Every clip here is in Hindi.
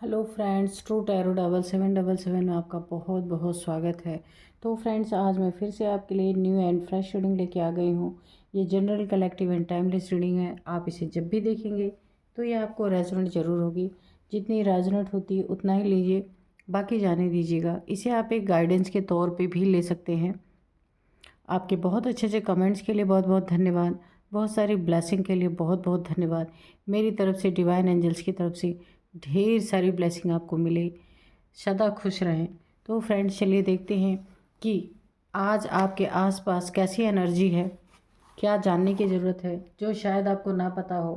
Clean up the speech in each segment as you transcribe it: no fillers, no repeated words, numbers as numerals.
हेलो फ्रेंड्स, ट्रू टैरो 7777 में आपका बहुत बहुत स्वागत है। तो फ्रेंड्स, आज मैं फिर से आपके लिए न्यू एंड फ्रेश रीडिंग लेके आ गई हूँ। ये general, collective and timeless reading है। आप इसे जब भी देखेंगे तो ये आपको रेजोनेट ज़रूर होगी। जितनी रेजोनेट होती है उतना ही लीजिए, बाकी जाने दीजिएगा। इसे आप एक गाइडेंस के तौर पर भी ले सकते हैं। आपके बहुत अच्छे अच्छे कमेंट्स के लिए बहुत बहुत धन्यवाद। बहुत सारी ब्लेसिंग के लिए बहुत बहुत धन्यवाद। मेरी तरफ से, डिवाइन एंजल्स की तरफ से ढेर सारी ब्लेसिंग आपको मिले। सदा खुश रहें। तो फ्रेंड्स, चलिए देखते हैं कि आज आपके आसपास कैसी एनर्जी है, क्या जानने की ज़रूरत है जो शायद आपको ना पता हो।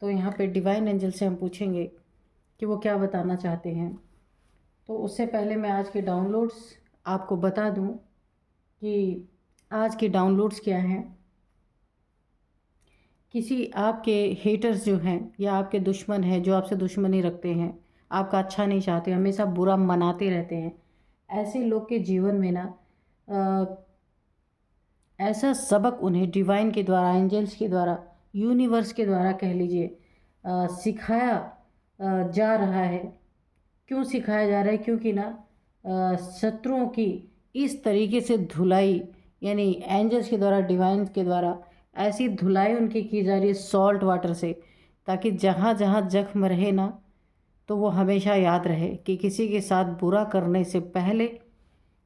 तो यहाँ पे डिवाइन एंजल से हम पूछेंगे कि वो क्या बताना चाहते हैं। तो उससे पहले मैं आज के डाउनलोड्स आपको बता दूं कि आज के डाउनलोड्स क्या हैं। किसी आपके हेटर्स जो हैं या आपके दुश्मन हैं, जो आपसे दुश्मनी रखते हैं, आपका अच्छा नहीं चाहते, हमेशा बुरा मनाते रहते हैं, ऐसे लोग के जीवन में ना ऐसा सबक उन्हें डिवाइन के द्वारा, एंजल्स के द्वारा, यूनिवर्स के द्वारा कह लीजिए, सिखाया जा रहा है। क्यों सिखाया जा रहा है? क्योंकि ना शत्रुओं की इस तरीके से धुलाई, यानी एंजल्स के द्वारा, डिवाइन के द्वारा ऐसी धुलाई उनकी की जा रही है सॉल्ट वाटर से, ताकि जहाँ जहाँ जख्म रहे ना, तो वो हमेशा याद रहे कि किसी के साथ बुरा करने से पहले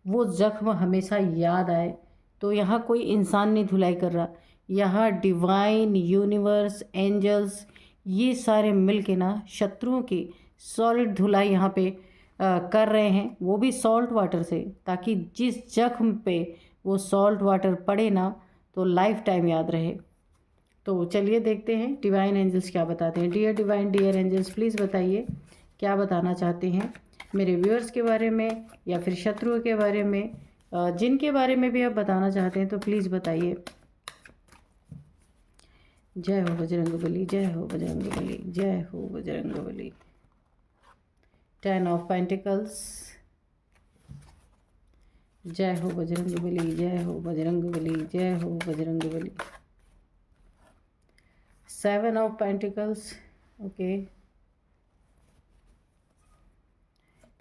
वो जख्म हमेशा याद आए। तो यहाँ कोई इंसान नहीं धुलाई कर रहा, यहाँ डिवाइन, यूनिवर्स, एंजल्स, ये सारे मिल के ना शत्रुओं की सॉलिड धुलाई यहाँ पे कर रहे हैं, वो भी सॉल्ट वाटर से, ताकि जिस जख्म पे वो सॉल्ट वाटर पड़े ना, तो लाइफ टाइम याद रहे। तो चलिए देखते हैं डिवाइन एंजल्स क्या बताते हैं। Dear divine, dear angels, please बताइए क्या बताना चाहते हैं मेरे व्यूअर्स के बारे में या फिर शत्रुओं के बारे में। जिनके बारे में भी आप बताना चाहते हैं तो प्लीज़ बताइए। जय हो बजरंगबली, जय हो बजरंगबली, जय हो बजरंगबली। 10 of pentacles. जय हो बजरंगबली, जय हो बजरंगबली, जय हो बजरंगबली। 7 of pentacles. ओके,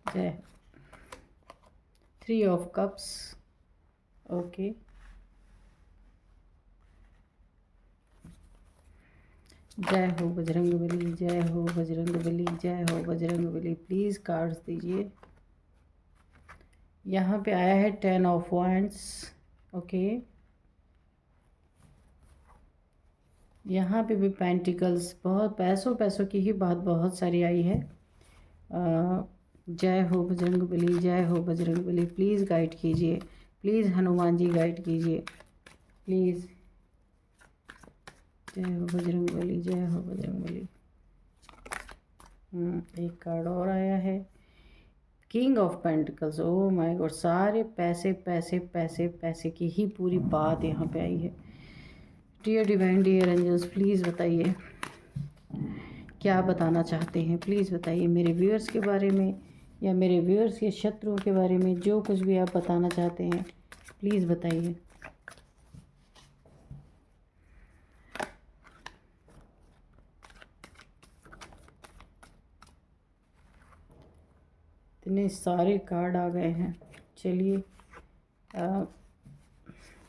जय। 3 ऑफ कप्स। ओके, जय हो बजरंगबली, जय हो बजरंगबली, जय हो बजरंगबली। प्लीज़ कार्ड्स दीजिए। यहाँ पे आया है 10 ऑफ वांड्स। ओके, यहाँ पे भी पेंटिकल्स, बहुत पैसों पैसों की ही बात बहुत सारी आई है। जय हो बजरंगबली, जय हो बजरंगबली। प्लीज़ गाइड कीजिए, प्लीज़ हनुमान जी गाइड कीजिए, प्लीज़। जय हो बजरंगबली, जय हो बजरंगबली। एक कार्ड और आया है, king of pentacles. Oh my God, सारे पैसे पैसे पैसे पैसे की ही पूरी बात यहाँ पे आई है। Dear divine, dear angels, please बताइए क्या बताना चाहते हैं। प्लीज़ बताइए मेरे व्यूअर्स के बारे में या मेरे व्यूअर्स के शत्रुओं के बारे में, जो कुछ भी आप बताना चाहते हैं प्लीज़ बताइए। इतने सारे कार्ड आ गए हैं। चलिए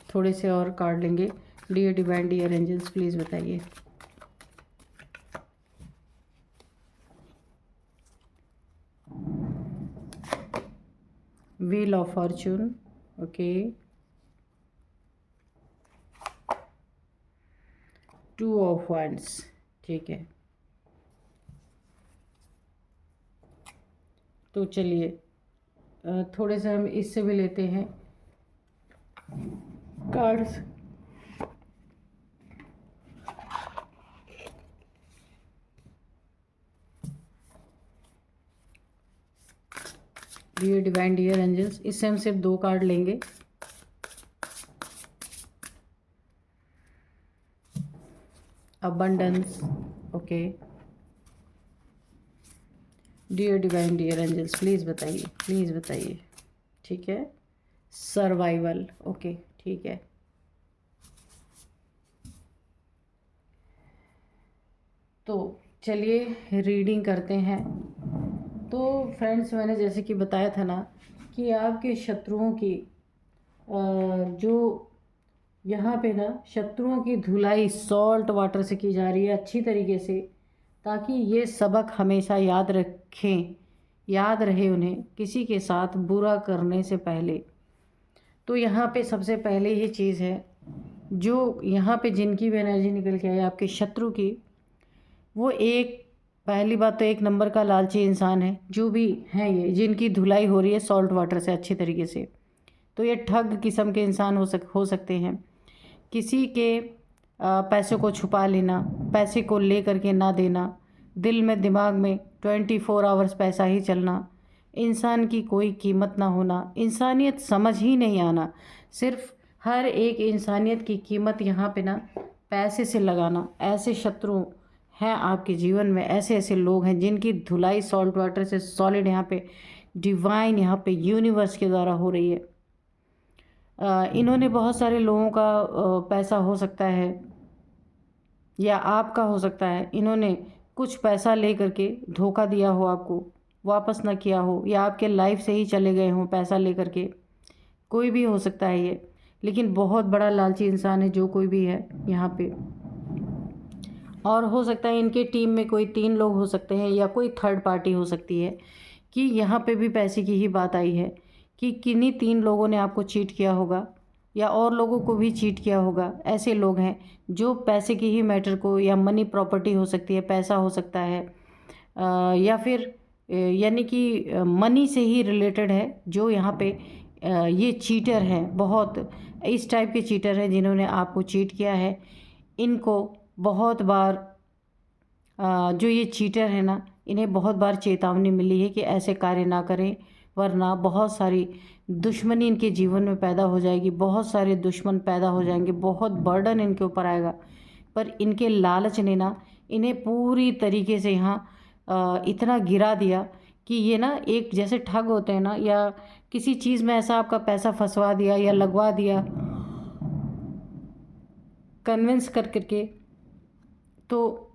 थोड़े से और कार्ड लेंगे। Dear divine, dear angels, please बताइए। Wheel of fortune. Okay, 2 of wands. ठीक है, तो चलिए थोड़े से हम इससे भी लेते हैं cards. Dear divine, dear angels, इससे हम सिर्फ 2 कार्ड लेंगे। Abundance. Okay, dear divine, dear angels, please बताइए, प्लीज़ बताइए। ठीक है, सर्वाइवल। ओके, ठीक है। तो चलिए रीडिंग करते हैं। तो फ्रेंड्स, मैंने जैसे कि बताया था ना कि आपके शत्रुओं की जो यहाँ पे ना शत्रुओं की धुलाई सॉल्ट वाटर से की जा रही है अच्छी तरीके से, ताकि ये सबक हमेशा याद रखें, याद रहे उन्हें किसी के साथ बुरा करने से पहले। तो यहाँ पे सबसे पहले ये चीज़ है, जो यहाँ पे जिनकी भी एनर्जी निकल के आई आपके शत्रु की, वो एक पहली बात तो एक नंबर का लालची इंसान है। जो भी हैं ये जिनकी धुलाई हो रही है सॉल्ट वाटर से अच्छी तरीके से, तो ये ठग किस्म के इंसान हो सकते हैं। किसी के पैसों को छुपा लेना, पैसे को ले करके ना देना, दिल में दिमाग में 24 आवर्स पैसा ही चलना, इंसान की कोई कीमत ना होना, इंसानियत समझ ही नहीं आना, सिर्फ हर एक इंसानियत की कीमत यहाँ पे ना पैसे से लगाना। ऐसे शत्रु हैं आपके जीवन में, ऐसे ऐसे लोग हैं जिनकी धुलाई सॉल्ट वाटर से सॉलिड यहाँ पे डिवाइन, यहाँ पे यूनिवर्स के द्वारा हो रही है। इन्होंने बहुत सारे लोगों का पैसा हो सकता है या आपका हो सकता है, इन्होंने कुछ पैसा ले करके धोखा दिया हो, आपको वापस ना किया हो, या आपके लाइफ से ही चले गए हों पैसा ले करके, कोई भी हो सकता है ये। लेकिन बहुत बड़ा लालची इंसान है जो कोई भी है यहाँ पे। और हो सकता है इनके टीम में कोई 3 लोग हो सकते हैं या कोई थर्ड पार्टी हो सकती है, कि यहाँ पे भी पैसे की ही बात आई है कि किन्हीं 3 लोगों ने आपको चीट किया होगा या और लोगों को भी चीट किया होगा। ऐसे लोग हैं जो पैसे की ही मैटर को, या मनी प्रॉपर्टी हो सकती है, पैसा हो सकता है, या फिर यानी कि मनी से ही रिलेटेड है, जो यहाँ पे ये चीटर हैं। बहुत इस टाइप के चीटर हैं जिन्होंने आपको चीट किया है। इनको बहुत बार जो ये चीटर है ना, इन्हें बहुत बार चेतावनी मिली है कि ऐसे कार्य ना करें, वरना बहुत सारी दुश्मनी इनके जीवन में पैदा हो जाएगी, बहुत सारे दुश्मन पैदा हो जाएंगे, बहुत बर्डन इनके ऊपर आएगा। पर इनके लालच ने ना इन्हें पूरी तरीके से यहाँ इतना गिरा दिया कि ये ना एक जैसे ठग होते हैं ना, या किसी चीज़ में ऐसा आपका पैसा फंसवा दिया या लगवा दिया कन्विंस कर करके, तो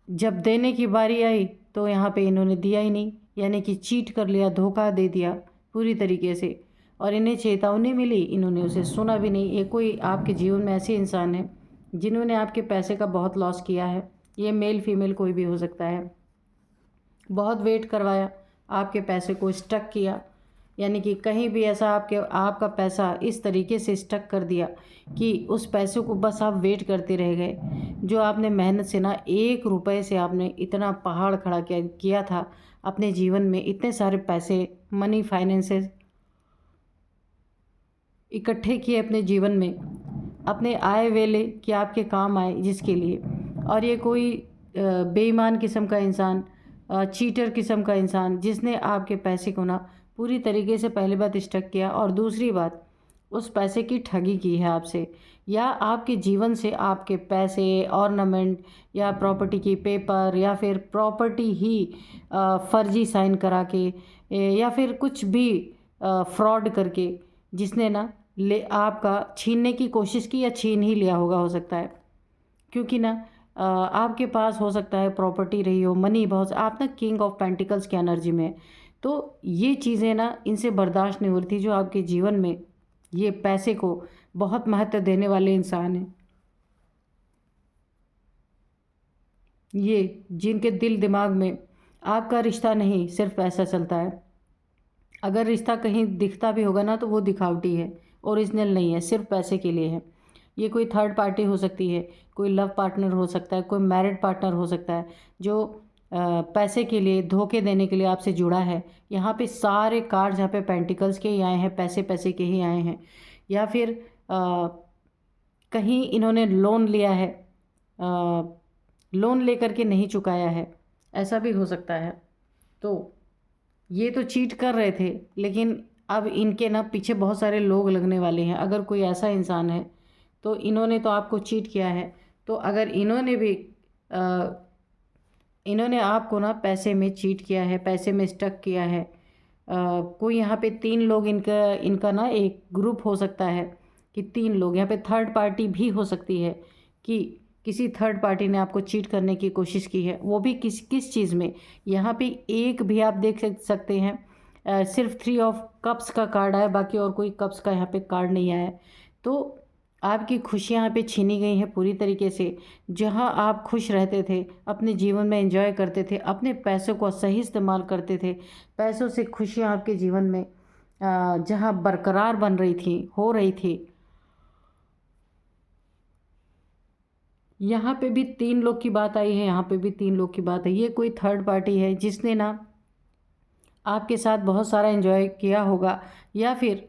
जब देने की बारी आई तो यहाँ पे इन्होंने दिया ही नहीं, यानी कि चीट कर लिया, धोखा दे दिया पूरी तरीके से। और इन्हें चेतावनी मिली, इन्होंने उसे सुना भी नहीं। ये कोई आपके जीवन में ऐसे इंसान हैं जिन्होंने आपके पैसे का बहुत लॉस किया है। ये मेल फीमेल कोई भी हो सकता है। बहुत वेट करवाया, आपके पैसे को स्टक किया, यानी कि कहीं भी ऐसा आपका पैसा इस तरीके से स्टक कर दिया कि उस पैसे को बस आप वेट करते रह गए। जो आपने मेहनत से ना 1 रुपए से आपने इतना पहाड़ खड़ा किया था अपने जीवन में, इतने सारे पैसे, मनी, फाइनेंसेस इकट्ठे किए अपने जीवन में, अपने आए वेले कि आपके काम आए जिसके लिए। और ये कोई बेईमान किस्म का इंसान, चीटर किस्म का इंसान, जिसने आपके पैसे को ना पूरी तरीके से पहली बात स्टक किया, और दूसरी बात उस पैसे की ठगी की है आपसे, या आपके जीवन से आपके पैसे, ऑर्नामेंट या प्रॉपर्टी की पेपर, या फिर प्रॉपर्टी ही फर्जी साइन करा के, या फिर कुछ भी फ्रॉड करके, जिसने ना ले आपका छीनने की कोशिश की या छीन ही लिया होगा, हो सकता है। क्योंकि ना आपके पास हो सकता है प्रॉपर्टी रही हो, मनी बहुत, आप ना किंग ऑफ पेंटिकल्स की एनर्जी में, तो ये चीज़ें ना इनसे बर्दाश्त नहीं हो रही थी। जो आपके जीवन में ये पैसे को बहुत महत्व देने वाले इंसान हैं, ये जिनके दिल दिमाग में आपका रिश्ता नहीं, सिर्फ पैसा चलता है। अगर रिश्ता कहीं दिखता भी होगा ना तो वो दिखावटी है, ओरिजिनल नहीं है, सिर्फ पैसे के लिए है। ये कोई थर्ड पार्टी हो सकती है, कोई लव पार्टनर हो सकता है, कोई मैरिड पार्टनर हो सकता है, जो पैसे के लिए, धोखे देने के लिए आपसे जुड़ा है। यहाँ पे सारे कार्ड जहाँ पे पेंटिकल्स के ही आए हैं, पैसे पैसे के ही आए हैं। या फिर कहीं इन्होंने लोन लिया है, लोन लेकर के नहीं चुकाया है, ऐसा भी हो सकता है। तो ये तो चीट कर रहे थे, लेकिन अब इनके ना पीछे बहुत सारे लोग लगने वाले हैं। अगर कोई ऐसा इंसान है तो इन्होंने तो आपको चीट किया है, तो अगर इन्होंने भी इन्होंने आपको ना पैसे में चीट किया है, पैसे में स्टक किया है, कोई यहाँ पे 3 लोग, इनका ना एक ग्रुप हो सकता है कि 3 लोग, यहाँ पे थर्ड पार्टी भी हो सकती है कि किसी थर्ड पार्टी ने आपको चीट करने की कोशिश की है, वो भी किस किस चीज़ में। यहाँ पे एक भी आप देख सकते हैं, सिर्फ 3 ऑफ कप्स का कार्ड आया, बाकी और कोई कप्स का यहाँ पे कार्ड नहीं आया है। तो आपकी खुशियाँ यहाँ पे छीनी गई हैं पूरी तरीके से। जहाँ आप खुश रहते थे, अपने जीवन में एंजॉय करते थे, अपने पैसों को सही इस्तेमाल करते थे, पैसों से खुशियाँ आपके जीवन में जहाँ बरकरार बन रही थी, हो रही थी, यहाँ पे भी 3 लोग की बात आई है, यहाँ पे भी 3 लोग की बात है। ये कोई थर्ड पार्टी है जिसने ना आपके साथ बहुत सारा एंजॉय किया होगा, या फिर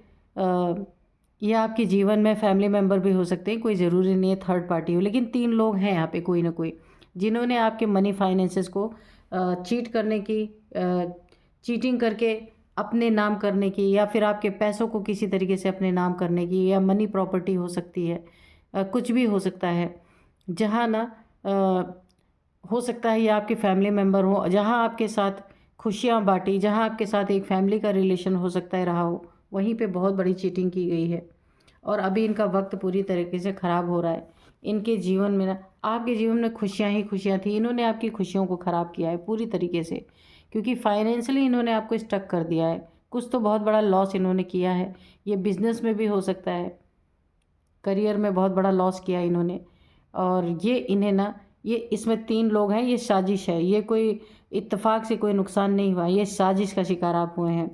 या आपके जीवन में फैमिली मेम्बर भी हो सकते हैं, कोई ज़रूरी नहीं है थर्ड पार्टी हो, लेकिन 3 लोग हैं यहाँ पे कोई ना कोई, जिन्होंने आपके मनी फाइनेंसेस को चीट करने की, चीटिंग करके अपने नाम करने की, या फिर आपके पैसों को किसी तरीके से अपने नाम करने की, या मनी प्रॉपर्टी हो सकती है, कुछ भी हो सकता है। जहाँ ना हो सकता है ये आपके फैमिली मेम्बर हो, जहाँ आपके साथ खुशियाँ बाँटी, जहाँ आपके साथ एक फैमिली का रिलेशन हो सकता है रहा हो, वहीं पे बहुत बड़ी चीटिंग की गई है। और अभी इनका वक्त पूरी तरीके से ख़राब हो रहा है। इनके जीवन में ना, आपके जीवन में खुशियाँ ही खुशियाँ थी, इन्होंने आपकी खुशियों को ख़राब किया है पूरी तरीके से, क्योंकि फाइनेंशियली इन्होंने आपको स्टक कर दिया है। कुछ तो बहुत बड़ा लॉस इन्होंने किया है, ये बिज़नेस में भी हो सकता है, करियर में बहुत बड़ा लॉस किया है इन्होंने। और ये इन्हें ना, ये इसमें 3 लोग हैं, ये साजिश है, ये कोई इत्तेफाक से कोई नुकसान नहीं हुआ, ये साजिश का शिकार आप हुए हैं।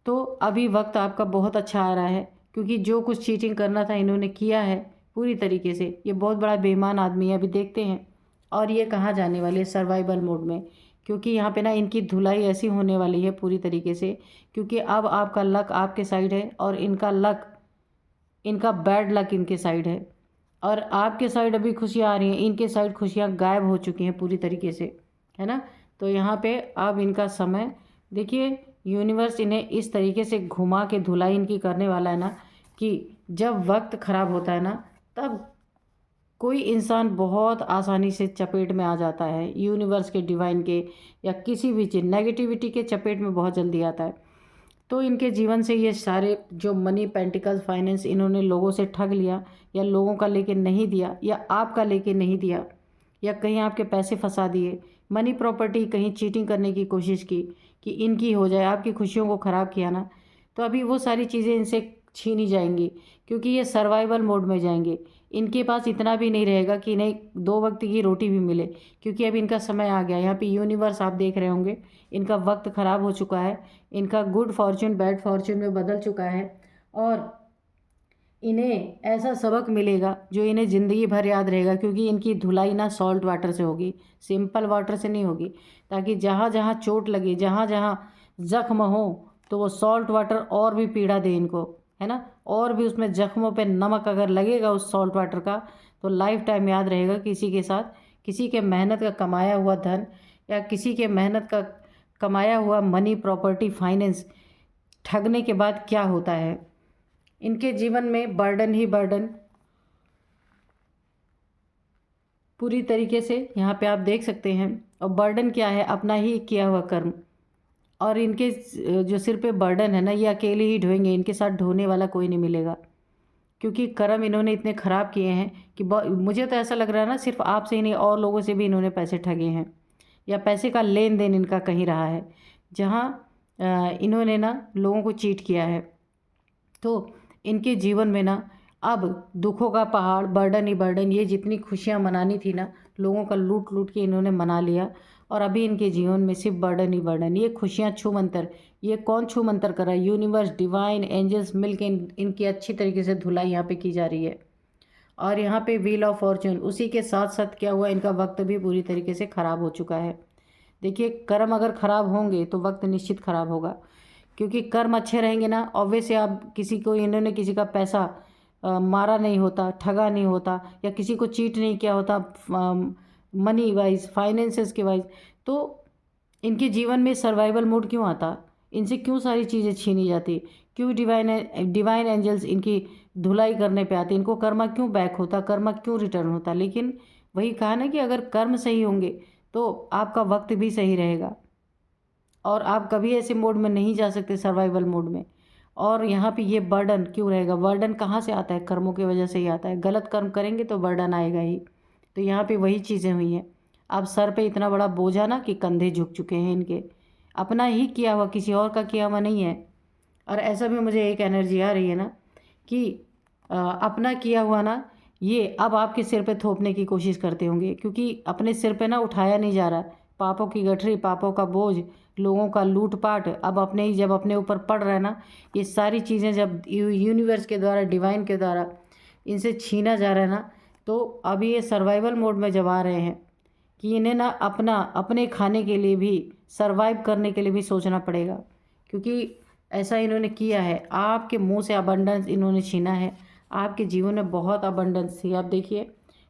तो अभी वक्त आपका बहुत अच्छा आ रहा है, क्योंकि जो कुछ चीटिंग करना था इन्होंने किया है पूरी तरीके से। ये बहुत बड़ा बेईमान आदमी है, अभी देखते हैं। और ये कहाँ जाने वाले है, सर्वाइवल मोड में, क्योंकि यहाँ पे ना इनकी धुलाई ऐसी होने वाली है पूरी तरीके से, क्योंकि अब आपका लक आपके साइड है और इनका लक, इनका बैड लक इनके साइड है। और आपके साइड अभी खुशियाँ आ रही हैं, इनके साइड खुशियाँ गायब हो चुकी हैं पूरी तरीके से, है ना। तो यहाँ पे अब इनका समय देखिए, यूनिवर्स इन्हें इस तरीके से घुमा के धुलाई इनकी करने वाला है ना, कि जब वक्त ख़राब होता है ना, तब कोई इंसान बहुत आसानी से चपेट में आ जाता है, यूनिवर्स के, डिवाइन के, या किसी भी चीज़ नेगेटिविटी के चपेट में बहुत जल्दी आता है। तो इनके जीवन से ये सारे जो मनी, पेंटिकल्स, फाइनेंस इन्होंने लोगों से ठग लिया, या लोगों का लेके नहीं दिया, या आपका लेके नहीं दिया, या कहीं आपके पैसे फंसा दिए, मनी प्रॉपर्टी कहीं चीटिंग करने की कोशिश की कि इनकी हो जाए, आपकी खुशियों को ख़राब किया ना, तो अभी वो सारी चीज़ें इनसे छीनी जाएंगी, क्योंकि ये सर्वाइवल मोड में जाएंगे। इनके पास इतना भी नहीं रहेगा कि इन्हें 2 वक्त की रोटी भी मिले, क्योंकि अब इनका समय आ गया। यहाँ पे यूनिवर्स आप देख रहे होंगे, इनका वक्त ख़राब हो चुका है, इनका गुड फॉर्चून बैड फॉर्चून में बदल चुका है, और इन्हें ऐसा सबक मिलेगा जो इन्हें ज़िंदगी भर याद रहेगा, क्योंकि इनकी धुलाई ना सॉल्ट वाटर से होगी, सिंपल वाटर से नहीं होगी। ताकि जहाँ जहाँ चोट लगे, जहाँ जहाँ ज़ख्म हो, तो वो सॉल्ट वाटर और भी पीड़ा दे इनको, है ना। और भी उसमें ज़ख्मों पे नमक अगर लगेगा उस सॉल्ट वाटर का, तो लाइफ टाइम याद रहेगा किसी के साथ, किसी के मेहनत का कमाया हुआ धन, या किसी के मेहनत का कमाया हुआ मनी, प्रॉपर्टी, फाइनेंस ठगने के बाद क्या होता है। इनके जीवन में बर्डन ही बर्डन पूरी तरीके से यहाँ पे आप देख सकते हैं। और बर्डन क्या है, अपना ही किया हुआ कर्म। और इनके जो सिर पे बर्डन है ना, ये अकेले ही ढोएंगे, इनके साथ ढोने वाला कोई नहीं मिलेगा, क्योंकि कर्म इन्होंने इतने ख़राब किए हैं कि मुझे तो ऐसा लग रहा है ना, सिर्फ आपसे ही नहीं और लोगों से भी इन्होंने पैसे ठगे हैं, या पैसे का लेन देन इनका कहीं रहा है, जहाँ इन्होंने ना लोगों को चीट किया है। तो इनके जीवन में ना अब दुखों का पहाड़, बर्डन ही बर्डन, ये जितनी खुशियाँ मनानी थी ना, लोगों का लूट लूट के इन्होंने मना लिया। और अभी इनके जीवन में सिर्फ बर्डन ही बर्डन, ये खुशियाँ छू मंतर, ये कौन छू मंतर कर रहा है, यूनिवर्स, डिवाइन, एंजल्स मिल के इनकी अच्छी तरीके से धुलाई यहाँ पे की जा रही है। और यहाँ पे व्हील ऑफ फॉर्चून, उसी के साथ साथ क्या हुआ, इनका वक्त भी पूरी तरीके से ख़राब हो चुका है। देखिए, कर्म अगर ख़राब होंगे तो वक्त निश्चित ख़राब होगा, क्योंकि कर्म अच्छे रहेंगे ना, ऑब्वियसली आप किसी को, इन्होंने किसी का पैसा मारा नहीं होता, ठगा नहीं होता, या किसी को चीट नहीं किया होता मनी वाइज, फाइनेंसेस के वाइज, तो इनके जीवन में सर्वाइवल मोड क्यों आता, इनसे क्यों सारी चीज़ें छीनी जाती, क्यों डिवाइन एंजल्स इनकी धुलाई करने पे आते, इनको कर्मा क्यों बैक होता, कर्मा क्यों रिटर्न होता। लेकिन वही कहा ना कि अगर कर्म सही होंगे तो आपका वक्त भी सही रहेगा, और आप कभी ऐसे मोड में नहीं जा सकते, सर्वाइवल मोड में। और यहाँ पे ये बर्डन क्यों रहेगा, बर्डन कहाँ से आता है, कर्मों की वजह से ही आता है। गलत कर्म करेंगे तो बर्डन आएगा ही, तो यहाँ पे वही चीज़ें हुई हैं। अब सर पे इतना बड़ा बोझा ना कि कंधे झुक चुके हैं इनके, अपना ही किया हुआ, किसी और का किया हुआ नहीं है। और ऐसा भी मुझे एक एनर्जी आ रही है ना कि अपना किया हुआ ना ये अब आपके सिर पे थोपने की कोशिश करते होंगे, क्योंकि अपने सिर पे ना उठाया नहीं जा रहा। पापों की गठरी, पापों का बोझ, लोगों का लूटपाट अब अपने ही जब अपने ऊपर पड़ रहा है ना, ये सारी चीज़ें जब यूनिवर्स के द्वारा, डिवाइन के द्वारा इनसे छीना जा रहा है ना, तो अभी ये सर्वाइवल मोड में जब आ रहे हैं कि इन्हें ना अपना अपने खाने के लिए भी, सर्वाइव करने के लिए भी सोचना पड़ेगा। क्योंकि ऐसा इन्होंने किया है, आपके मुंह से अबंडेंस इन्होंने छीना है। आपके जीवन में बहुत अबंडेंस थी। आप देखिए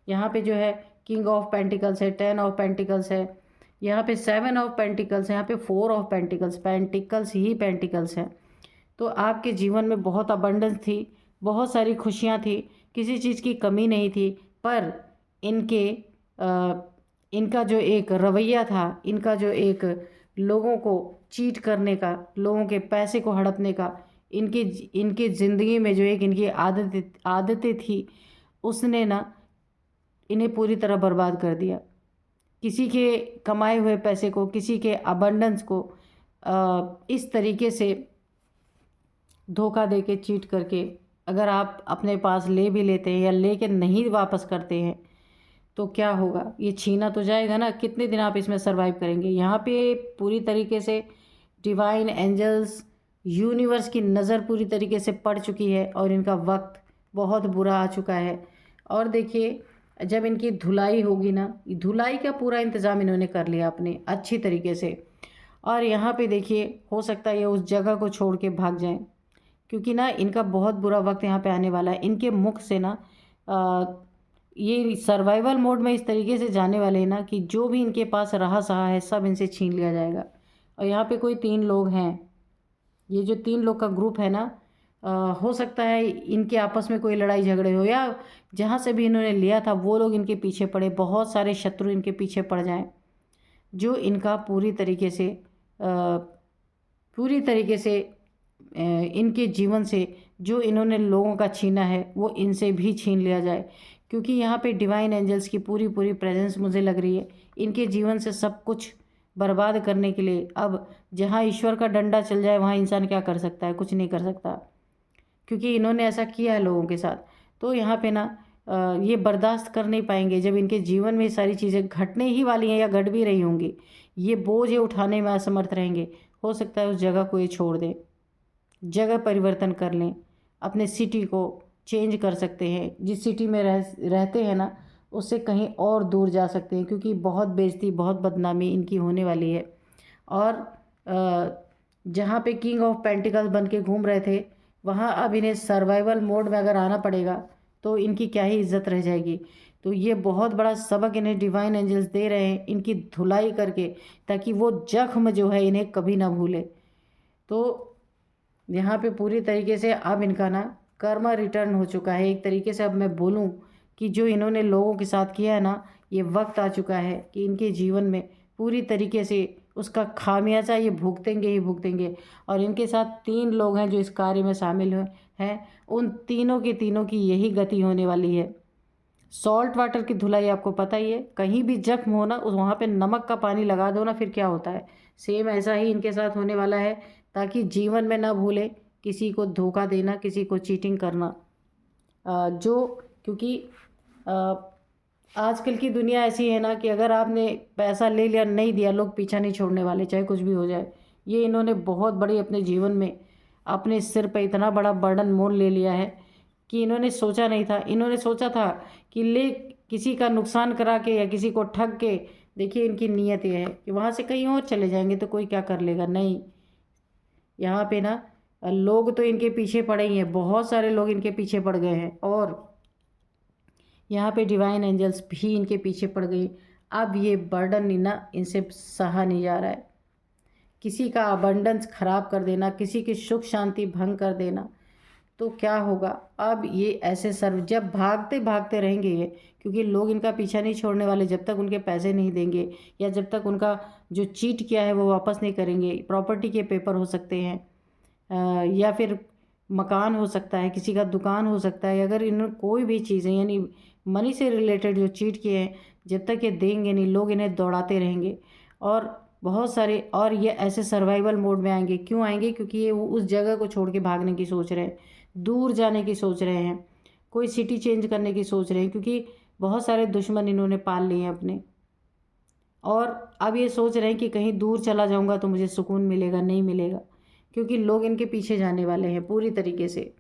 यहाँ पे जो है किंग ऑफ पेंटिकल्स है, 10 ऑफ पेंटिकल्स है, यहाँ पे 7 ऑफ पेंटिकल्स है, यहाँ पे 4 of pentacles, pentacles he pentacles हैं। तो आपके जीवन में बहुत अबंडेंस थी, बहुत सारी खुशियाँ थी, किसी चीज़ की कमी नहीं थी। पर इनके इनका जो एक रवैया था, इनका जो एक लोगों को चीट करने का, लोगों के पैसे को हड़पने का, इनकी इनकी ज़िंदगी में जो एक इनकी आदतें थी, उसने ना इन्हें पूरी तरह बर्बाद कर दिया। किसी के कमाए हुए पैसे को, किसी के अबंडेंस को इस तरीके से धोखा दे के, चीट करके अगर आप अपने पास ले भी लेते हैं या लेके नहीं वापस करते हैं तो क्या होगा? ये छीना तो जाएगा ना। कितने दिन आप इसमें सरवाइव करेंगे? यहाँ पे पूरी तरीके से डिवाइन एंजल्स, यूनिवर्स की नज़र पूरी तरीके से पड़ चुकी है और इनका वक्त बहुत बुरा आ चुका है। और देखिए जब इनकी धुलाई होगी ना, धुलाई का पूरा इंतज़ाम इन्होंने कर लिया अपने अच्छी तरीके से। और यहाँ पे देखिए हो सकता है ये उस जगह को छोड़ के भाग जाएं, क्योंकि ना इनका बहुत बुरा वक्त यहाँ पे आने वाला है। इनके मुख से ना ये सर्वाइवल मोड में इस तरीके से जाने वाले हैं ना कि जो भी इनके पास रहा सहा है सब इनसे छीन लिया जाएगा। और यहाँ पे कोई 3 लोग हैं, ये जो 3 लोग का ग्रुप है ना, हो सकता है इनके आपस में कोई लड़ाई झगड़े हो, या जहाँ से भी इन्होंने लिया था वो लोग इनके पीछे पड़े, बहुत सारे शत्रु इनके पीछे पड़ जाएं, जो इनका पूरी तरीके से इनके जीवन से जो इन्होंने लोगों का छीना है वो इनसे भी छीन लिया जाए। क्योंकि यहाँ पे डिवाइन एंजल्स की पूरी पूरी प्रेजेंस मुझे लग रही है इनके जीवन से सब कुछ बर्बाद करने के लिए। अब जहाँ ईश्वर का डंडा चल जाए वहाँ इंसान क्या कर सकता है? कुछ नहीं कर सकता, क्योंकि इन्होंने ऐसा किया है लोगों के साथ। तो यहाँ पे ना ये बर्दाश्त कर नहीं पाएंगे जब इनके जीवन में सारी चीज़ें घटने ही वाली हैं या घट भी रही होंगी, ये बोझ ये उठाने में असमर्थ रहेंगे। हो सकता है उस जगह को ये छोड़ दें, जगह परिवर्तन कर लें, अपने सिटी को चेंज कर सकते हैं। जिस सिटी में रहते हैं ना उससे कहीं और दूर जा सकते हैं, क्योंकि बहुत बेइज्जती, बहुत बदनामी इनकी होने वाली है। और जहाँ पे किंग ऑफ पेंटिकल्स बन के घूम रहे थे वहाँ अब इन्हें सर्वाइवल मोड में अगर आना पड़ेगा तो इनकी क्या ही इज्जत रह जाएगी। तो ये बहुत बड़ा सबक इन्हें डिवाइन एंजल्स दे रहे हैं इनकी धुलाई करके, ताकि वो जख्म जो है इन्हें कभी ना भूले। तो यहाँ पे पूरी तरीके से अब इनका ना कर्मा रिटर्न हो चुका है एक तरीके से। अब मैं बोलूँ कि जो इन्होंने लोगों के साथ किया है ना, ये वक्त आ चुका है कि इनके जीवन में पूरी तरीके से उसका खामियाजा ये भुगतेंगे ही भुगतेंगे। और इनके साथ 3 लोग हैं जो इस कार्य में शामिल हुए हैं, उन तीनों की यही गति होने वाली है। सॉल्ट वाटर की धुलाई आपको पता ही है, कहीं भी जख्म हो ना उस वहाँ पे नमक का पानी लगा दो ना, फिर क्या होता है? सेम ऐसा ही इनके साथ होने वाला है, ताकि जीवन में ना भूले किसी को धोखा देना, किसी को चीटिंग करना। क्योंकि आजकल की दुनिया ऐसी है ना कि अगर आपने पैसा ले लिया, नहीं दिया, लोग पीछा नहीं छोड़ने वाले, चाहे कुछ भी हो जाए। ये इन्होंने बहुत बड़ी अपने जीवन में अपने सिर पर इतना बड़ा बर्डन मोल ले लिया है कि इन्होंने सोचा नहीं था। इन्होंने सोचा था कि किसी का नुकसान करा के या किसी को ठग के, देखिए इनकी नीयत ये है कि वहाँ से कहीं और चले जाएंगे तो कोई क्या कर लेगा। नहीं, यहाँ पे ना लोग तो इनके पीछे पड़े ही हैं, बहुत सारे लोग इनके पीछे पड़ गए हैं, और यहाँ पे डिवाइन एंजल्स भी इनके पीछे पड़ गई। अब ये बर्डन ना इनसे सहा नहीं जा रहा है। किसी का अबंडेंस खराब कर देना, किसी की सुख शांति भंग कर देना, तो क्या होगा? अब ये ऐसे जब भागते भागते रहेंगे ये, क्योंकि लोग इनका पीछा नहीं छोड़ने वाले जब तक उनके पैसे नहीं देंगे, या जब तक उनका जो चीट किया है वो वापस नहीं करेंगे। प्रॉपर्टी के पेपर हो सकते हैं, या फिर मकान हो सकता है, किसी का दुकान हो सकता है। अगर इन्होंने कोई भी चीज़ें, यानी मनी से रिलेटेड जो चीट किए हैं, जब तक ये देंगे नहीं, लोग इन्हें दौड़ाते रहेंगे। और बहुत सारे, और ये ऐसे सर्वाइवल मोड में आएंगे। क्यों आएंगे? क्योंकि ये वो उस जगह को छोड़ के भागने की सोच रहे हैं, दूर जाने की सोच रहे हैं, कोई सिटी चेंज करने की सोच रहे हैं, क्योंकि बहुत सारे दुश्मन इन्होंने पाल लिए हैं अपने। और अब ये सोच रहे हैं कि कहीं दूर चला जाऊंगा तो मुझे सुकून मिलेगा, नहीं मिलेगा, क्योंकि लोग इनके पीछे जाने वाले हैं पूरी तरीके से।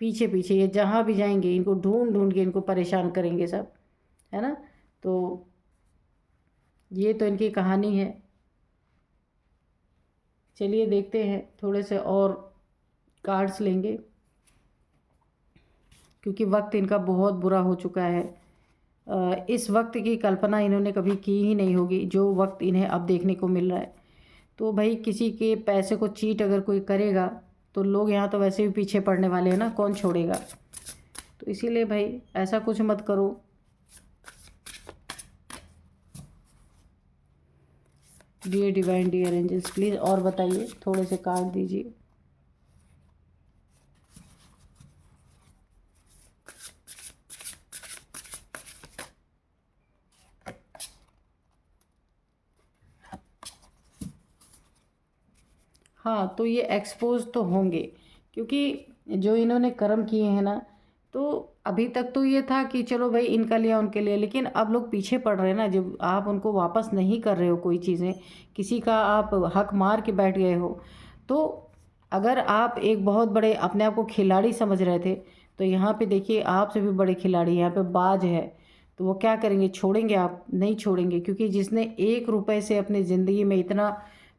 पीछे पीछे ये जहाँ भी जाएंगे इनको ढूंढ ढूंढ के इनको परेशान करेंगे सब, है ना। तो ये तो इनकी कहानी है। चलिए देखते हैं, थोड़े से और कार्ड्स लेंगे, क्योंकि वक्त इनका बहुत बुरा हो चुका है। इस वक्त की कल्पना इन्होंने कभी की ही नहीं होगी जो वक्त इन्हें अब देखने को मिल रहा है। तो भाई किसी के पैसे को चीट अगर कोई करेगा तो लोग यहाँ तो वैसे भी पीछे पड़ने वाले हैं ना, कौन छोड़ेगा। तो इसीलिए भाई ऐसा कुछ मत करो। Dear divine, dear angels, please और बताइए, थोड़े से कार्ड दीजिए। हाँ, तो ये एक्सपोज तो होंगे, क्योंकि जो इन्होंने कर्म किए हैं ना, तो अभी तक तो ये था कि चलो भाई इनका लिया उनके लिए, लेकिन अब लोग पीछे पड़ रहे हैं ना। जब आप उनको वापस नहीं कर रहे हो कोई चीज़ें, किसी का आप हक मार के बैठ गए हो, तो अगर आप एक बहुत बड़े अपने आप को खिलाड़ी समझ रहे थे, तो यहाँ पे देखिए आपसे भी बड़े खिलाड़ी यहाँ पे बाज है। तो वो क्या करेंगे? छोड़ेंगे? आप नहीं छोड़ेंगे, क्योंकि जिसने 1 रुपए से अपनी ज़िंदगी में इतना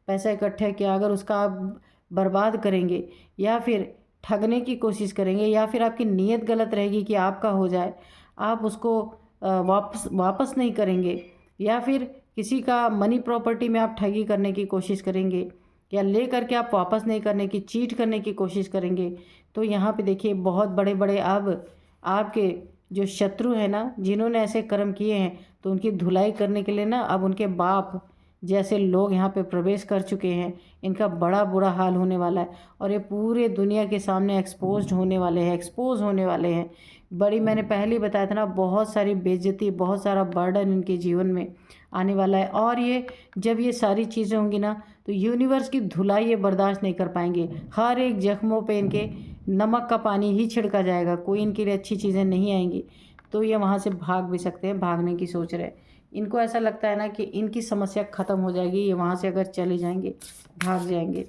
पैसा इकट्ठा किया, अगर उसका आप बर्बाद करेंगे या फिर ठगने की कोशिश करेंगे, या फिर आपकी नीयत गलत रहेगी कि आपका हो जाए, आप उसको वापस वापस नहीं करेंगे, या फिर किसी का मनी प्रॉपर्टी में आप ठगी करने की कोशिश करेंगे, या ले करके आप वापस नहीं करने की, चीट करने की कोशिश करेंगे, तो यहाँ पे देखिए बहुत बड़े बड़े अब आपके जो शत्रु हैं ना, जिन्होंने ऐसे कर्म किए हैं, तो उनकी धुलाई करने के लिए ना अब उनके बाप जैसे लोग यहाँ पे प्रवेश कर चुके हैं। इनका बड़ा बुरा हाल होने वाला है, और ये पूरे दुनिया के सामने एक्सपोज्ड होने वाले हैं, एक्सपोज होने वाले हैं। बड़ी, मैंने पहले ही बताया था ना, बहुत सारी बेइज्जती, बहुत सारा बर्डन इनके जीवन में आने वाला है। और ये जब ये सारी चीज़ें होंगी ना, तो यूनिवर्स की धुलाई ये बर्दाश्त नहीं कर पाएंगे। हर एक जख्मों पे इनके नमक का पानी ही छिड़का जाएगा, कोई इनके लिए अच्छी चीज़ें नहीं आएंगी। तो ये वहाँ से भाग भी सकते हैं, भागने की सोच रहे हैं। इनको ऐसा लगता है ना कि इनकी समस्या ख़त्म हो जाएगी, ये वहाँ से अगर चले जाएंगे, भाग जाएंगे।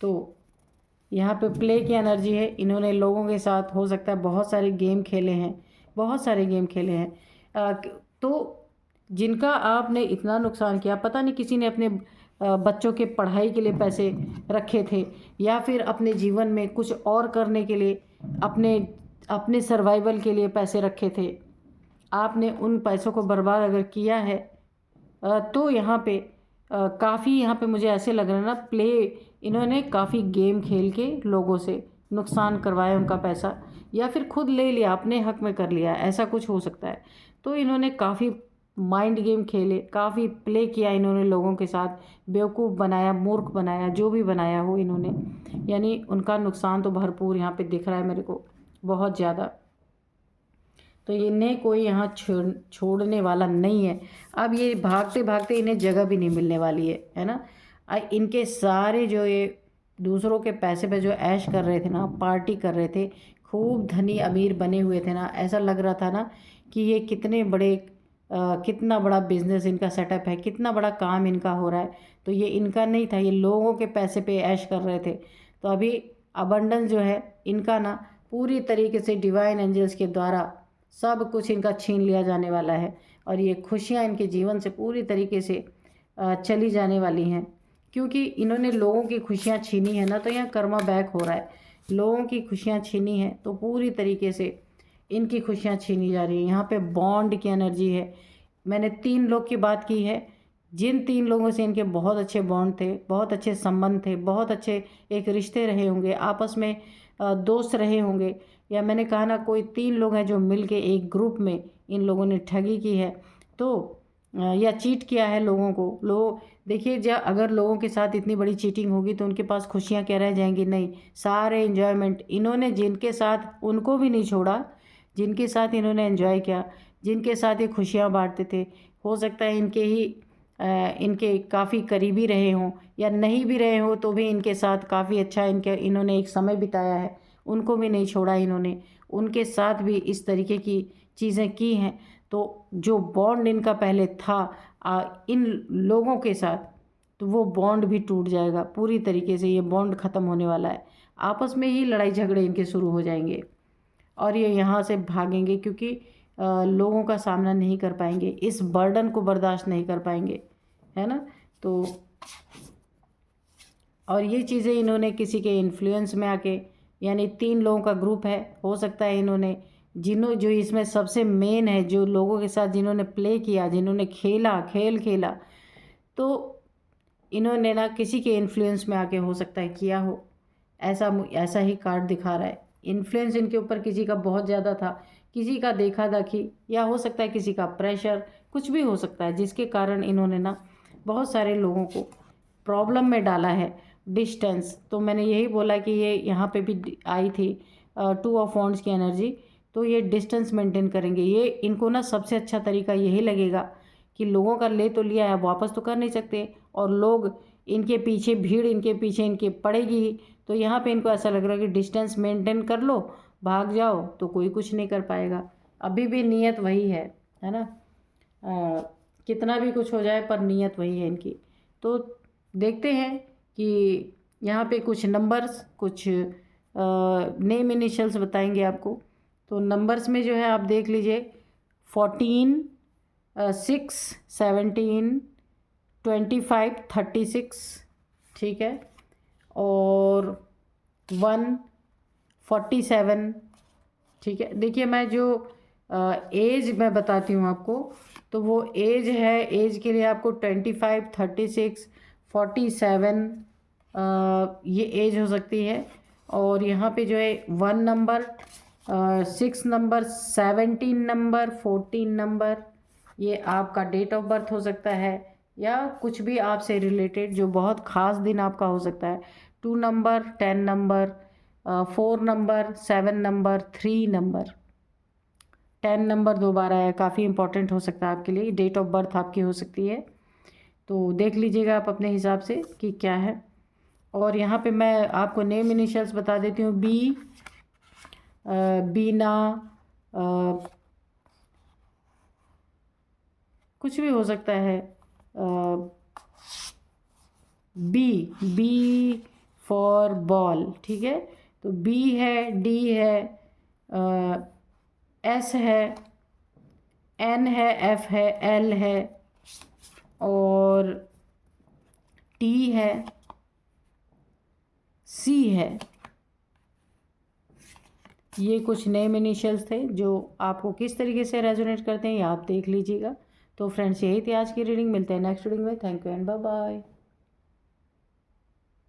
तो यहाँ पे प्ले की एनर्जी है। इन्होंने लोगों के साथ हो सकता है बहुत सारे गेम खेले हैं, बहुत सारे गेम खेले हैं। तो जिनका आपने इतना नुकसान किया, पता नहीं किसी ने अपने बच्चों के पढ़ाई के लिए पैसे रखे थे, या फिर अपने जीवन में कुछ और करने के लिए, अपने अपने सर्वाइवल के लिए पैसे रखे थे। आपने उन पैसों को बर्बाद अगर किया है, तो यहाँ पे काफ़ी, यहाँ पे मुझे ऐसे लग रहा है ना, प्ले, इन्होंने काफ़ी गेम खेल के लोगों से नुकसान करवाया उनका पैसा, या फिर खुद ले लिया, अपने हक में कर लिया, ऐसा कुछ हो सकता है। तो इन्होंने काफ़ी माइंड गेम खेले, काफ़ी प्ले किया इन्होंने लोगों के साथ, बेवकूफ़ बनाया, मूर्ख बनाया, जो भी बनाया हो इन्होंने, यानी उनका नुकसान तो भरपूर यहाँ पे दिख रहा है मेरे को, बहुत ज़्यादा। तो इन्हें कोई यहाँ छोड़ने वाला नहीं है। अब ये भागते भागते इन्हें जगह भी नहीं मिलने वाली है ना। इनके सारे जो ये दूसरों के पैसे पे जो ऐश कर रहे थे ना, पार्टी कर रहे थे, खूब धनी अमीर बने हुए थे ना, ऐसा लग रहा था ना कि ये कितने बड़े कितना बड़ा बिजनेस इनका सेटअप है, कितना बड़ा काम इनका हो रहा है। तो ये इनका नहीं था, ये लोगों के पैसे पे ऐश कर रहे थे। तो अभी अबंडेंस जो है इनका ना, पूरी तरीके से डिवाइन एंजल्स के द्वारा सब कुछ इनका छीन लिया जाने वाला है, और ये खुशियाँ इनके जीवन से पूरी तरीके से चली जाने वाली हैं। क्योंकि इन्होंने लोगों की खुशियाँ छीनी है ना, तो यहाँ कर्मा बैक हो रहा है। लोगों की खुशियाँ छीनी है तो पूरी तरीके से इनकी खुशियाँ छीनी जा रही हैं। यहाँ पे बॉन्ड की एनर्जी है। मैंने 3 लोग की बात की है, जिन 3 लोगों से इनके बहुत अच्छे बॉन्ड थे, बहुत अच्छे संबंध थे, बहुत अच्छे एक रिश्ते रहे होंगे, आपस में दोस्त रहे होंगे, या मैंने कहा ना कोई 3 लोग हैं जो मिल के एक ग्रुप में इन लोगों ने ठगी की है, तो या चीट किया है लोगों को। लोग देखिए, जब अगर लोगों के साथ इतनी बड़ी चीटिंग होगी तो उनके पास खुशियाँ क्या रह जाएंगी? नहीं, सारे इन्जॉयमेंट इन्होंने जिनके साथ, उनको भी नहीं छोड़ा, जिनके साथ इन्होंने एंजॉय किया, जिनके साथ ये खुशियाँ बांटते थे, हो सकता है इनके काफ़ी करीबी रहे हों, या नहीं भी रहे हो तो भी इनके साथ काफ़ी अच्छा इन्होंने एक समय बिताया है, उनको भी नहीं छोड़ा इन्होंने, उनके साथ भी इस तरीके की चीज़ें की हैं। तो जो बॉन्ड इनका पहले था इन लोगों के साथ, तो वो बॉन्ड भी टूट जाएगा पूरी तरीके से। ये बॉन्ड ख़त्म होने वाला है, आपस में ही लड़ाई झगड़े इनके शुरू हो जाएंगे और ये यहाँ से भागेंगे, क्योंकि लोगों का सामना नहीं कर पाएंगे, इस बर्डन को बर्दाश्त नहीं कर पाएंगे, है ना। तो और ये चीज़ें इन्होंने किसी के इन्फ्लुएंस में आके, यानी 3 लोगों का ग्रुप है, हो सकता है इन्होंने जो इसमें सबसे मेन है, जो लोगों के साथ जिन्होंने प्ले किया, जिन्होंने खेल खेला, तो इन्होंने ना किसी के इन्फ्लुएंस में आके हो सकता है किया हो, ऐसा ही कार्ड दिखा रहा है। इन्फ्लुएंस इनके ऊपर किसी का बहुत ज़्यादा था, किसी का देखा देखी, या हो सकता है किसी का प्रेशर, कुछ भी हो सकता है, जिसके कारण इन्होंने ना बहुत सारे लोगों को प्रॉब्लम में डाला है। डिस्टेंस, तो मैंने यही बोला कि ये यहाँ पे भी आई थी 2 ऑफ वॉन्ड्स की एनर्जी, तो ये डिस्टेंस मेंटेन करेंगे। ये इनको ना सबसे अच्छा तरीका यही लगेगा कि लोगों का ले तो लिया है, वापस तो कर नहीं सकते, और लोग इनके पीछे, भीड़ इनके पीछे इनके पड़ेगी ही, तो यहाँ पे इनको ऐसा लग रहा है कि डिस्टेंस मेंटेन कर लो, भाग जाओ तो कोई कुछ नहीं कर पाएगा। अभी भी नीयत वही है ना। कितना भी कुछ हो जाए पर नीयत वही है इनकी। तो देखते हैं कि यहाँ पे कुछ नंबर्स, कुछ नेम इनिशियल्स बताएंगे आपको। तो नंबर्स में जो है आप देख लीजिए 14, 6, 17, 25, 36, ठीक है, और 1, 47, ठीक है। देखिए मैं जो एज मैं बताती हूँ आपको, तो वो एज है, एज के लिए आपको 25, 36, 47 ये एज हो सकती है। और यहाँ पे जो है 1 नंबर, 6 नंबर, 17 नंबर, 14 नंबर, ये आपका डेट ऑफ बर्थ हो सकता है, या कुछ भी आपसे रिलेटेड जो बहुत ख़ास दिन आपका हो सकता है। 2 number, 10 number, 4 number, 7 number, 3 number, 10 number 2 बार आया, काफ़ी इंपॉर्टेंट हो सकता है आपके लिए। डेट ऑफ बर्थ आपकी हो सकती है, तो देख लीजिएगा आप अपने हिसाब से कि क्या है। और यहाँ पे मैं आपको नेम इनिशियल्स बता देती हूँ। बीना, कुछ भी हो सकता है। बी फॉर बॉल, ठीक है। तो बी है, डी है, एस है, एन है, एफ है, एल है, और टी है, सी है। ये कुछ नेम इनिशियल्स थे जो आपको किस तरीके से रेजोनेट करते हैं ये आप देख लीजिएगा। तो फ्रेंड्स, यही थी आज की रीडिंग। मिलते हैं नेक्स्ट रीडिंग में। Thank you and bye bye.